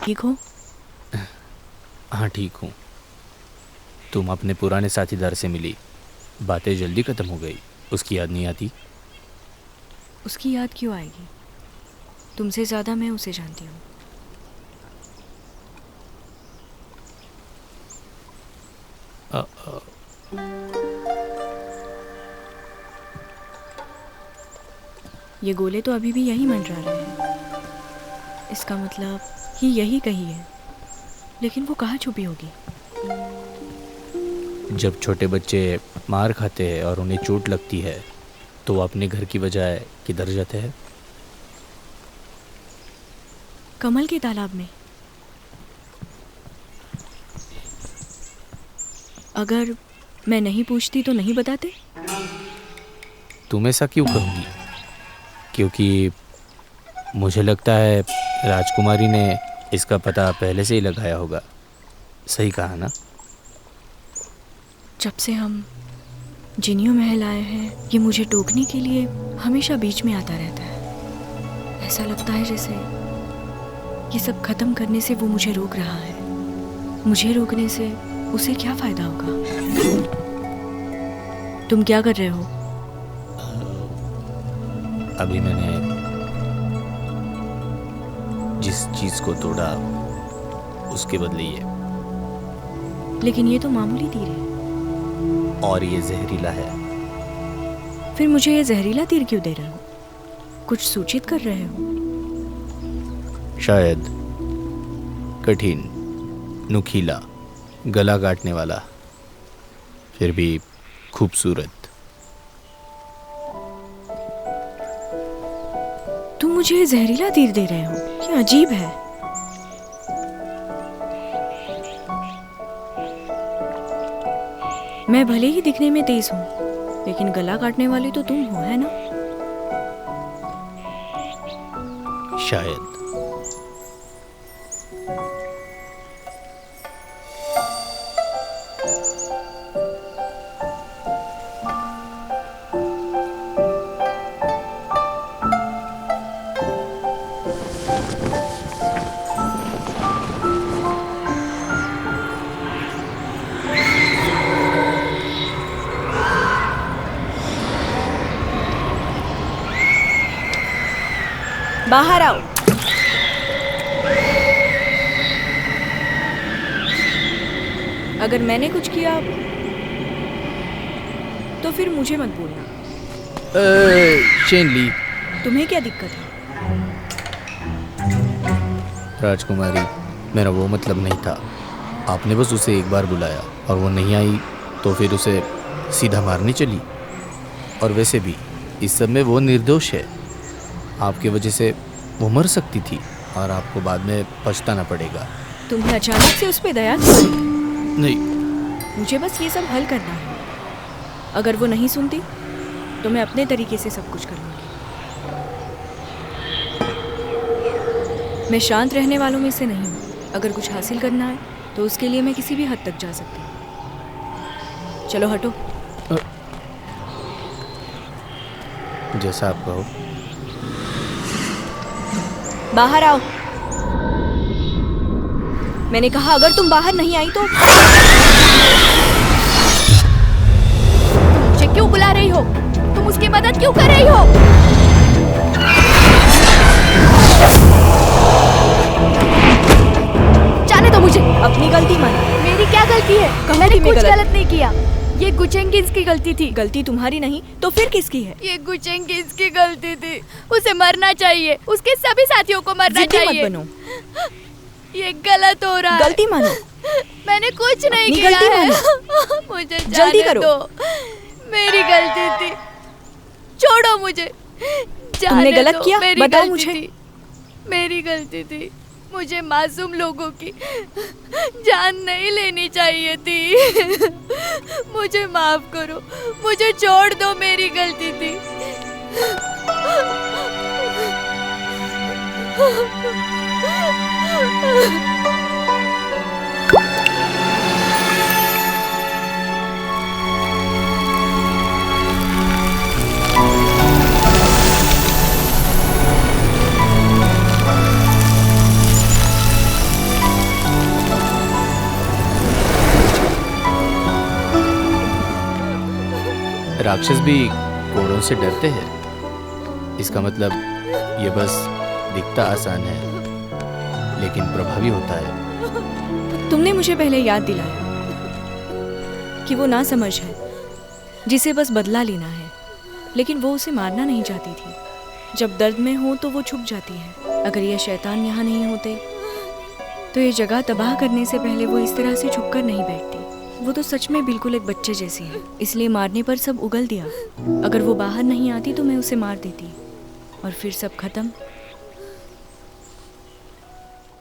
ठीक हो? हाँ ठीक हूँ। तुम अपने पुराने साथीदार से मिली, बातें जल्दी ख़त्म हो गई, उसकी याद नहीं आती? उसकी याद क्यों आएगी? तुमसे ज़्यादा मैं उसे जानती हूँ। ये गोले तो अभी भी यही मंडरा रहे हैं। इसका मतलब ही यही कहीं है, लेकिन वो कहाँ छुपी होगी? जब छोटे बच्चे मार खाते हैं और उन्हें चोट लगती है तो वो अपने घर की बजाय किधर जाते हैं? कमल के तालाब में। अगर मैं नहीं पूछती तो नहीं बताते? तुम ऐसा क्यों कहोगी? क्योंकि मुझे लगता है राजकुमारी ने इसका पता पहले से ही लगाया होगा। सही कहा ना? जब से हम जिनियो महल आए हैं, ये मुझे टोकने के लिए हमेशा बीच में आता रहता है। ऐसा लगता है जैसे ये सब खत्म करने से वो मुझे रोक रहा है। मुझे रोकने से उसे क्या फायदा होगा? तुम क्या कर रहे हो? अभी मैंने जिस चीज़ को तोड़ा उसके बदले ये। लेकिन ये तो मामूली तीर है। और ये जहरीला है। फिर मुझे ये जहरीला तीर क्यों दे रहे हो? कुछ सूचित कर रहे हो? शायद कठिन, नुकीला, गला काटने वाला, फिर भी खूबसूरत। तुम मुझे जहरीला तीर दे रहे हो? ये अजीब है। मैं भले ही दिखने में तेज हूँ, लेकिन गला काटने वाली तो तुम हो, है ना? शायद। बाहर आओ। अगर मैंने कुछ किया तो फिर मुझे मत बोलना। चेन ली। तुम्हें क्या दिक्कत है? राजकुमारी, मेरा वो मतलब नहीं था। आपने बस उसे एक बार बुलाया और वो नहीं आई तो फिर उसे सीधा मारने चली। और वैसे भी इस सब में वो निर्दोष है। आपकी वजह से वो मर सकती थी और आपको बाद में पछताना पड़ेगा। तुम्हें अचानक से उस पर दया क्यों आई? नहीं, मुझे बस ये सब हल करना है। अगर वो नहीं सुनती तो मैं अपने तरीके से सब कुछ कर लूँगी। मैं शांत रहने वालों में से नहीं हूँ। अगर कुछ हासिल करना है तो उसके लिए मैं किसी भी हद तक जा सकती हूँ। चलो हटो। जैसा आप कहो। बाहर आओ। मैंने कहा अगर तुम बाहर नहीं आई तो। मुझे क्यों बुला रही हो? तुम उसकी मदद क्यों कर रही हो? जाने दो मुझे। अपनी गलती मानो। मेरी क्या गलती है? मैंने कुछ गलत नहीं किया। ये गुचेंगिस की गलती थी। गलती तुम्हारी नहीं तो फिर किसकी है? ये गुचेंगिस की गलती थी। उसे मरना चाहिए। उसके सभी साथियों को मरना चाहिए। मत बनो। ये गलत हो रहा है। गलती मानो। मैंने कुछ नहीं किया गलती है। मानो। मुझे जल्दी करो। दो। मेरी गलती थी। छोड़ो मुझे। तुमने गलत किया? बताओ मुझे। मेरी गलती थी। मुझे मासूम लोगों की जान नहीं लेनी चाहिए थी। मुझे माफ करो। मुझे छोड़ दो। मेरी गलती थी। राक्षस भी कोड़ों से डरते हैं। इसका मतलब ये बस दिखता आसान है लेकिन प्रभावी होता है। तुमने मुझे पहले याद दिलाया कि वो ना समझ है जिसे बस बदला लेना है, लेकिन वो उसे मारना नहीं चाहती थी। जब दर्द में हो तो वो छुप जाती है। अगर ये शैतान यहाँ नहीं होते तो ये जगह तबाह करने से पहले वो इस तरह से छुपकर नहीं बैठती। वो तो सच में बिल्कुल एक बच्चे जैसी है, इसलिए मारने पर सब उगल दिया। अगर वो बाहर नहीं आती तो मैं उसे मार देती और फिर सब खत्म।